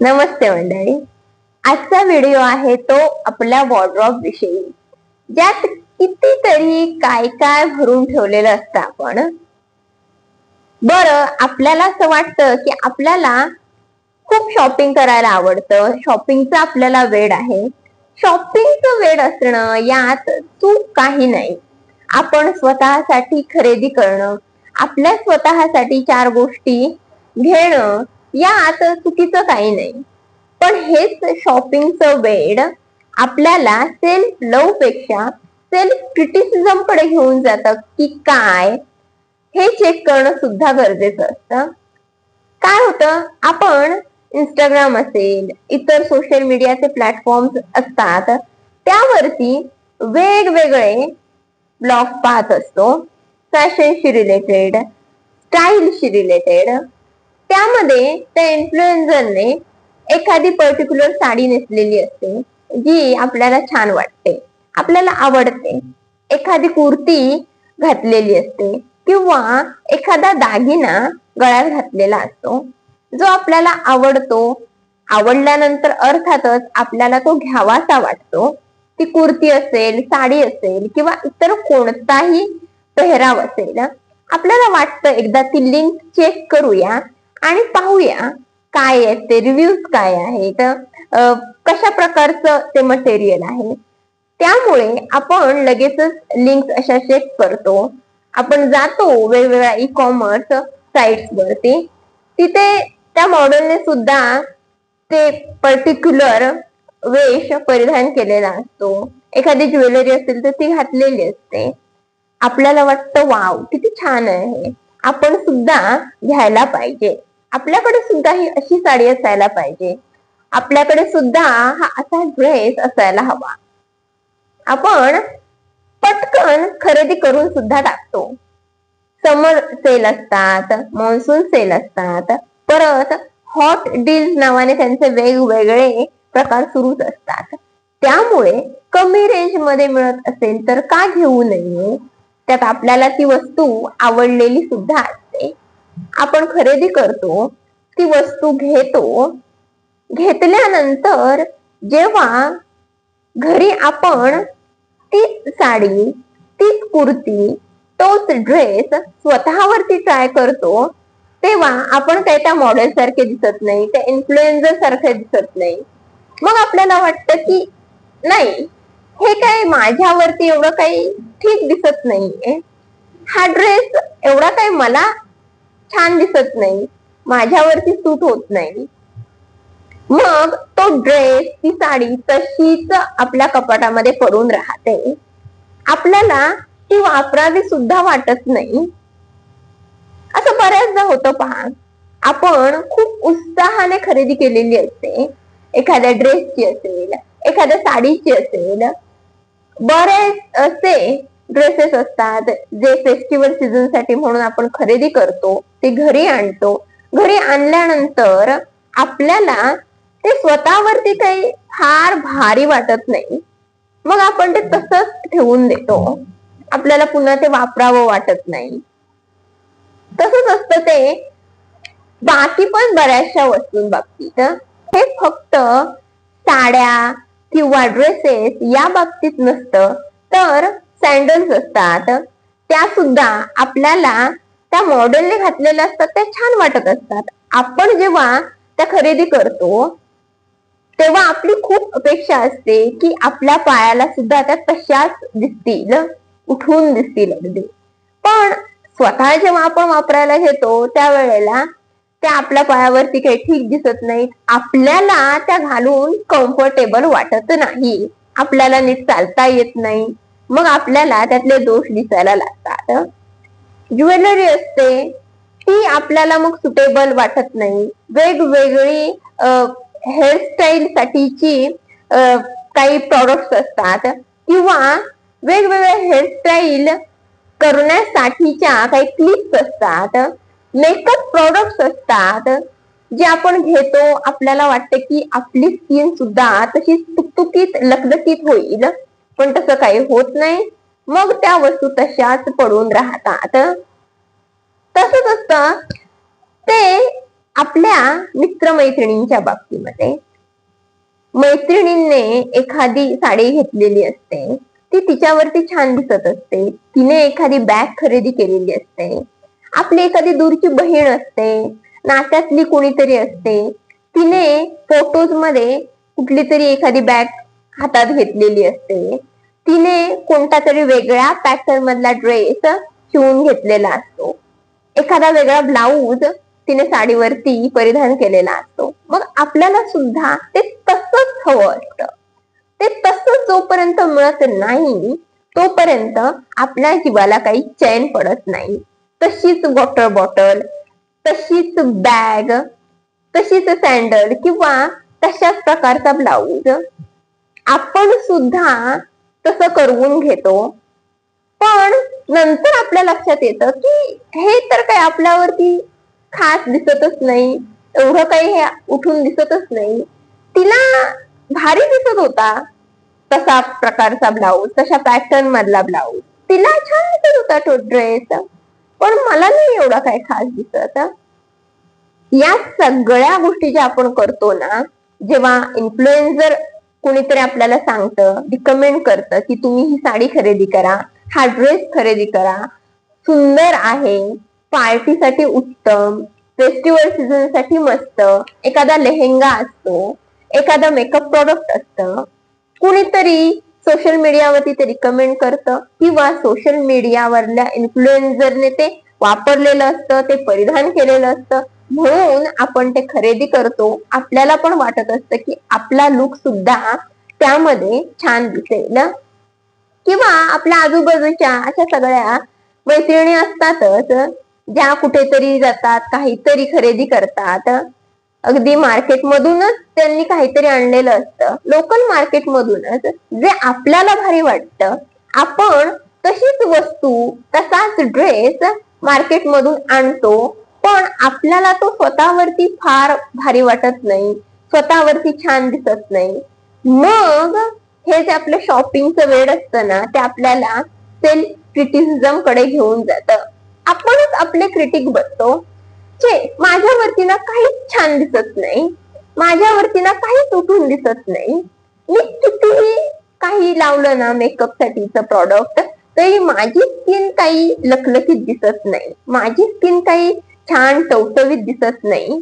नमस्ते मंडळी. आजचा व्हिडिओ आहे तो आपल्या वॉर्डरोब विषयी, ज्यात कितीतरी काय काय भरून ठेवलेलं असतं. आपण आपल्याला असं वाटतं की आपल्याला खूप शॉपिंग करायला आवडतं, शॉपिंगचा आपल्याला वेड आहे. शॉपिंगचं वेड असणं यात चूक काही नाही. आपण स्वतःसाठी खरेदी करणं, आपल्या स्वतःसाठी 4 गोष्टी घेणं यात चुकीचं काही नाही. पण हेच शॉपिंगचं वेड आपल्याला सेल्फ लव्ह पेक्षा सेल्फ क्रिटिसिझम कडे घेऊन जातं की काय, हे चेक करणं सुद्धा गरजेचं असतं. काय होतं, आपण इंस्टाग्राम असेल, इतर सोशल मीडियाचे प्लॅटफॉर्म्स असतात, त्यावरती वेगवेगळे ब्लॉग पाहत असतो, फॅशनशी रिलेटेड, स्टाईलशी रिलेटेड. त्यामध्ये त्या इन्फ्लुएन्सरने एखादी पर्टिक्युलर साडी नेसलेली असते, जी आपल्याला छान वाटते, आपल्याला आवडते. एखादी कुर्ती घातलेली असते किंवा एखादा दागिना गळ्यात घातलेला असतो, जो आपल्याला आवडतो. आवडल्यानंतर अर्थातच आपल्याला तो घ्यावासा वाटतो. ती कुर्ती असेल, साडी असेल किंवा इतर कोणताही पेहराव असेल, आपल्याला वाटतं एकदा ती लिंक चेक करूया आणि पाहूया काय आहे ते, रिव्ह्यूज काय आहेत, कशा प्रकारचं ते मटेरियल आहे. त्यामुळे आपण लगेचच लिंक अशा चेक करतो. आपण जातो वेगवेगळ्या ई-कॉमर्स साइट्स वरती, तिथे त्या मॉडेलने सुद्धा ते पर्टिक्युलर वेश परिधान केलेला असतो. एखादी ज्वेलरी असेल तर ती घातलेली असते. आपल्याला वाटतं वाव किती छान आहे, आपण सुद्धा घ्यायला पाहिजे, आपल्याकडे सुद्धा ही अशी साडी असायला पाहिजे, आपल्याकडे सुद्धा हा असा ड्रेस असायला हवा. आपण पटकन खरेदी करून सुद्धा टाकतो. समर सेल असतात, मॉन्सून सेल असतात, परत हॉट डील्स नावाने त्यांचे वेगवेगळे प्रकार सुरूच असतात. त्यामुळे कमी रेंज मध्ये मिळत असेल तर का घेऊ नये. त्यात आपल्याला ती वस्तू आवडलेली सुद्धा असते. आपण खरेदी करतो, ती वस्तू घेतो. घेतल्यानंतर जेव्हा घरी आपण तीच साडी, तीच कुर्ती, तोच ड्रेस स्वतःवरती ट्राय करतो, तेव्हा आपण काही त्या मॉडेल सारखे दिसत नाही, त्या इन्फ्लुएन्सर सारखे दिसत नाही. मग आपल्याला वाटतं की नाही, हे काय माझ्यावरती एवढं काही ठीक दिसत नाहीये, हा ड्रेस एवढा काही मला छान दिसत नाही, माझ्यावरती सूट होत नाही. मग तो ड्रेस, ती साडी तशीच आपल्या कपाटामध्ये पडून राहते. आपल्याला ती वापरावी सुद्धा वाटत नाही. असं बऱ्याचदा होतं पहा. आपण खूप उत्साहाने खरेदी केलेली असते, एखाद्या ड्रेसची असेल, एखाद्या साडीची असेल. बरेच असे ड्रेसेस असतात जे फेस्टिवल सीझन साठी म्हणून आपण खरेदी करतो, ते घरी आणतो. घरी आणल्यानंतर आपल्याला ते स्वतःवरती काही फार भारी वाटत नाही. मग आपण ते तसंच ठेवून देतो, आपल्याला पुन्हा ते वापरावं वाटत नाही. तसंच असतं ते बाकी पण बऱ्याचशा वस्तूंबाबतीत. हे फक्त साड्या किंवा ड्रेसेस या बाबतीत नसतं, तर सँडल्स असतात, त्या सुद्धा आपल्याला त्या मॉडेलने घातलेल्या असतात, त्या छान वाटत असतात. आपण जेव्हा त्या खरेदी करतो तेव्हा आपली खूप अपेक्षा असते की आपल्या पायाला सुद्धा त्या तशाच दिसतील, उठून दिसतील अगदी. पण स्वतः जेव्हा आपण वापरायला घेतो त्यावेळेला त्या आपल्या पायावरती काही ठीक दिसत नाहीत, आपल्याला त्या घालून कम्फर्टेबल वाटत नाही, आपल्याला नीट चालता येत नाही. मग आपल्याला त्यातले दोष दिसायला लागतात. ज्वेलरी असते ती आपल्याला मग सुटेबल वाटत नाही. वेगवेगळी हेअरस्टाईल साठीची काही प्रॉडक्ट्स असतात किंवा वेगवेगळे हेअरस्टाईल करण्यासाठीच्या काही क्लिप्स असतात, मेकअप प्रॉडक्ट्स असतात, जे आपण घेतो. आपल्याला वाटतं की आपली स्किन सुद्धा तशी तुकतुकीत लकलकीत होईल, पण तसं काही होत नाही. मग त्या वस्तू तशाच पडून राहतात. तसंच असतं ते आपल्या मित्रमैत्रिणींच्या बाबतीमध्ये मैत्रिणींनी एखादी साडी घेतलेली असते, ती तिच्यावरती छान दिसत असते, तिने एखादी बॅग खरेदी केलेली असते, आपली एखादी दूरची बहीण असते, नात्यातली कोणीतरी असते, तिने फोटोज मध्ये कुठली तरी एखादी बॅग हातात घेतलेली असते, तिने कोणता तरी वेगळ्या पॅटर्न मधला ड्रेस शिवून घेतलेला असतो, एखादा वेगळा ब्लाऊज तिने साडीवरती परिधान केलेला असतो. मग आपल्याला सुद्धा ते तसंच हवं असतं. ते तसंच जोपर्यंत मिळत नाही तोपर्यंत आपल्या जीवाला काही चैन पडत नाही. तशीच वॉटर बॉटल, तशीच बॅग, तशीच सँडल किंवा तशाच प्रकारचा ब्लाऊज आपण सुद्धा तसं करवून घेतो. पण नंतर आपल्या लक्षात येतं की हे तर काही आपल्यावरती खास दिसतच नाही, एवढं काही हे उठून दिसतच नाही. तिला भारी दिसत होता तसा प्रकारचा ब्लाऊज, तशा पॅटर्न मधला ब्लाऊज, तिला छान दिसत होता तो ड्रेस, पण मला नाही एवढा काही खास दिसत. या सगळ्या गोष्टी ज्या आपण करतो ना, जेव्हा इन्फ्लुएन्सर कोणीतरी आपल्याला सांगतं, रिकमेंड करतं की तुम्ही ही साडी खरेदी करा, हा ड्रेस खरेदी करा, सुंदर आहे, पार्टीसाठी उत्तम, फेस्टिवल सीझन साठी मस्त, एखादा लेहेंगा असतो, एखादा मेकअप प्रोडक्ट असतं, कुणीतरी सोशल मीडियावरती ते रिकमेंड करतं किंवा सोशल मीडियावरल्या इन्फ्लुएन्सरने ते वापरलेलं असतं, ते परिधान केलेलं असतं, म्हणून आपण ते खरेदी करतो. आपल्याला पण वाटत असतं की आपला लुक सुद्धा त्यामध्ये छान दिसेल. किंवा आपल्या आजूबाजूच्या अशा सगळ्या मैत्रिणी असतातच ज्या कुठेतरी जातात, काहीतरी खरेदी करतात, अगदी मार्केटमधूनच त्यांनी काहीतरी आणलेलं असतं, लोकल मार्केटमधूनच, जे आपल्याला भारी वाटतं, आपण तशीच वस्तू, तसाच ड्रेस मार्केटमधून आणतो, पण आपल्याला तो स्वतःवरती फार भारी वाटत नाही, स्वतःवरती छान दिसत नाही. मग हे जे आपलं शॉपिंगचं वेड असतं ना, ते आपल्याला सेल्फ क्रिटिसिझम कडे घेऊन जातं. आपणच आपले क्रिटिक बनतो. माझ्यावरती ना काहीच छान दिसत नाही, माझ्यावरती ना काहीच उठून दिसत नाही, मी कितीही काही लावलं ना मेकअप साठीचं प्रॉडक्ट तरी माझी स्किन काही लखलखीत दिसत नाही, माझी स्किन काही छान टवटवीत दिसत नाही,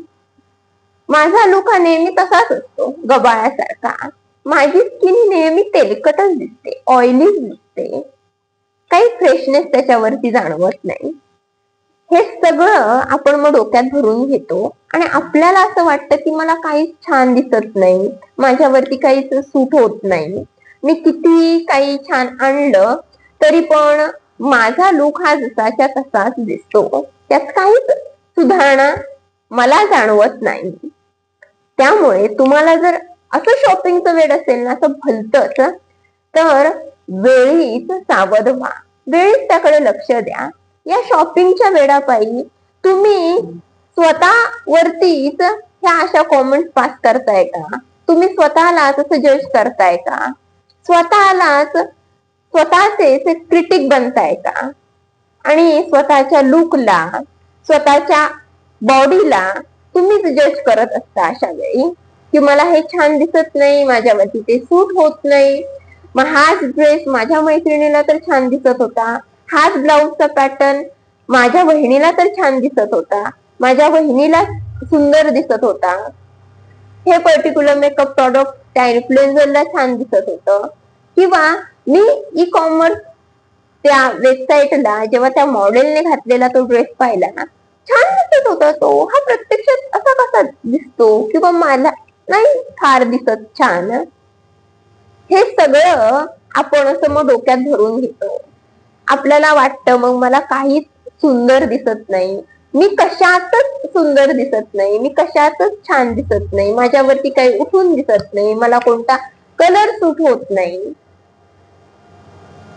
माझा लुक हा नेहमी तसाच असतो गबाळ्यासारखा, माझी स्किन नेहमी तेलकटच दिसते, ऑइलीच दिसते, काही फ्रेशनेस त्याच्यावरती जाणवत नाही. हे सगळं आपण मग डोक्यात भरून घेतो आणि आपल्याला असं वाटतं की मला काहीच छान दिसत नाही, माझ्यावरती काहीच सूट होत नाही, मी किती काही छान आणलं तरी पण माझा लुक हा जसाच्या तसाच दिसतो, त्यात काहीच सुधारणा मला जाणवत नाही. त्यामुळे तुम्हाला जर असं शॉपिंगचं वेड असेल ना, असं भलतंच, तर वेळीच सावध व्हा, वेळीच त्याकडे लक्ष द्या. या शॉपिंगच्या वेळापायी तुम्ही स्वतःवरतीच ह्या अशा कॉमेंट्स पास करताय का? तुम्ही स्वतःलाच असं जज करताय का? स्वतःलाच स्वतःचे क्रिटिक बनताय का? आणि स्वतःच्या लुकला, स्वतःच्या बॉडीला तुम्हीच जज करत असता अशा वेळी की मला हे छान दिसत नाही, माझ्यावरती ते सूट होत नाही, मग हाच ड्रेस माझ्या मैत्रिणीला तर छान दिसत होता, हाच ब्लाऊजचा पॅटर्न माझ्या बहिणीला तर छान दिसत होता, माझ्या बहिणीला सुंदर दिसत होता, हे पर्टिक्युलर मेकअप प्रॉडक्ट त्या इन्फ्लुएन्सरला छान दिसत होतं. किंवा मी ई कॉमर्स त्या वेबसाईटला जेव्हा त्या मॉडेलने घातलेला तो ड्रेस पाहिला ना, छान दिसत होता तो, हा प्रत्यक्षात असा कसा दिसतो किंवा मला नाही फार दिसत छान. हे सगळं आपण असं मग डोक्यात धरून घेतो. आपल्याला वाटतं मग मला काहीच सुंदर दिसत नाही, मी कशातच सुंदर दिसत नाही, मी कशातच छान दिसत नाही, माझ्यावरती काही उठून दिसत नाही, मला कोणता कलर सूट होत नाही.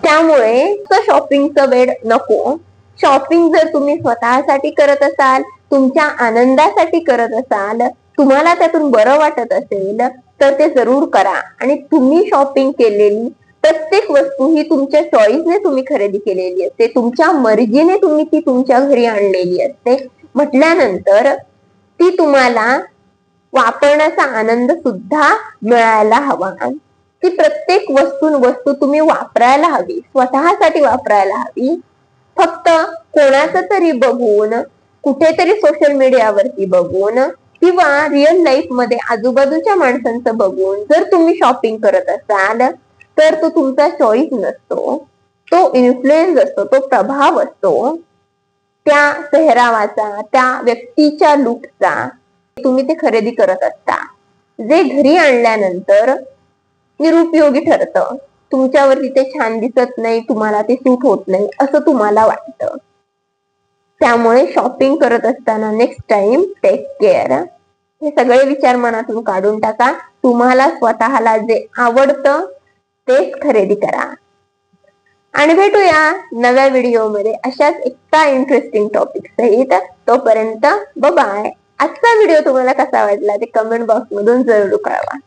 त्यामुळे शॉपिंगचं वेड नको. शॉपिंग जर तुम्ही स्वतःसाठी करत असाल, तुमच्या आनंदासाठी करत असाल, तुम्हाला त्यातून बरं वाटत असेल तर ते जरूर करा. आणि तुम्ही शॉपिंग केलेली प्रत्येक वस्तू ही तुमच्या चॉईसने तुम्ही खरेदी केलेली असते, तुमच्या मर्जीने तुम्ही ती तुमच्या घरी आणलेली असते म्हटल्यानंतर ती तुम्हाला वापरण्याचा आनंद सुद्धा मिळायला हवा. ती प्रत्येक वस्तू तुम्ही वापरायला हवी, स्वतःसाठी वापरायला हवी. फक्त कोणाचं तरी बघून, कुठेतरी सोशल मीडियावरती बघून किंवा रिअल लाईफ मध्ये आजूबाजूच्या माणसांचं बघून जर तुम्ही शॉपिंग करत असाल तर तो तुमचा चॉईस नसतो, तो इन्फ्लुएन्स असतो, तो प्रभाव असतो त्या पेहरावाचा, त्या व्यक्तीच्या लुकचा. तुम्ही ते खरेदी करत असता, जे घरी आणल्यानंतर निरुपयोगी ठरतं. तुमच्यावरती ते छान दिसत नाही, तुम्हाला ते सूट होत नाही असं तुम्हाला वाटतं. त्यामुळे शॉपिंग करत असताना नेक्स्ट टाइम टेक केअर. हे सगळे विचार मनातून काढून टाका. तुम्हाला स्वतःला जे आवडतं तेच खरेदी करा. आणि भेटूया नव्या व्हिडिओमध्ये अशाच एका इंटरेस्टिंग टॉपिक सहित. तोपर्यंत बाय. आजचा व्हिडिओ तुम्हाला कसा वाटला ते कमेंट बॉक्स मधून जरूर कळवा.